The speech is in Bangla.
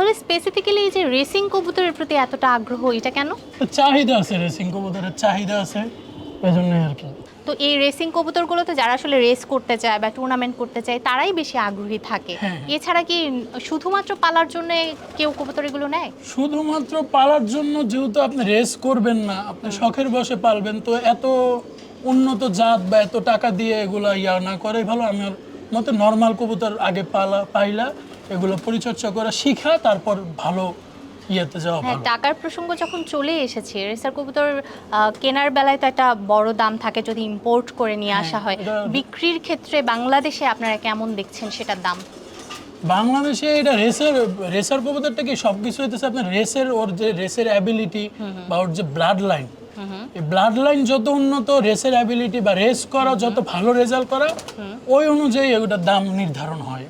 তাহলে স্পেসিফিক্যালি এই যে রেসিং কবুতরের প্রতি এতটা আগ্রহ এটা কেন? চাহিদা আছে, রেসিং কবুতরের চাহিদা আছে, এজন্য আর কি। তো এই রেসিং কবুতরগুলোতে যারা আসলে রেস করতে চায় বা টুর্নামেন্ট করতে চায় তারাই বেশি আগ্রহী থাকে। হ্যাঁ। এছাড়া কি শুধুমাত্র পালার জন্য কেউ কবুতর এগুলো নেয়? শুধুমাত্র পালার জন্য, যেহেতু আপনি রেস করবেন না, আপনি শখের বসে পালবেন, তো এত উন্নত জাত বা এত টাকা দিয়ে এগুলা না করে ভালো। আমার মতে নর্মাল কবুতর আগে পাইলা এগুলো পরিচর্যা করা শিখা, তারপর ভালো ইয়েতে যাওয়া হ্যাঁ, ভালো। টাকার প্রসঙ্গ যখন চলে এসেছে, রেসার কবুতর কেনার বেলায় তো একটা বড় দাম থাকে যদি ইম্পোর্ট করে নিয়ে হ্যাঁ, আসা হয়। বিক্রির ক্ষেত্রে বাংলাদেশে আপনারা কেমন দেখছেন সেটার দাম? বাংলাদেশে এটা রেসার কবুতরটা কি সবকিছু হইতেছে আপনার ওর যে রেসের অ্যাবিলিটি বা ওর যে ব্লাড লাইন, এই ব্লাড লাইন যত উন্নত, রেসের অ্যাবিলিটি বা রেস করা যত ভালো রেজাল্ট করা, ওই অনুযায়ী ওটার দাম নির্ধারণ হয়।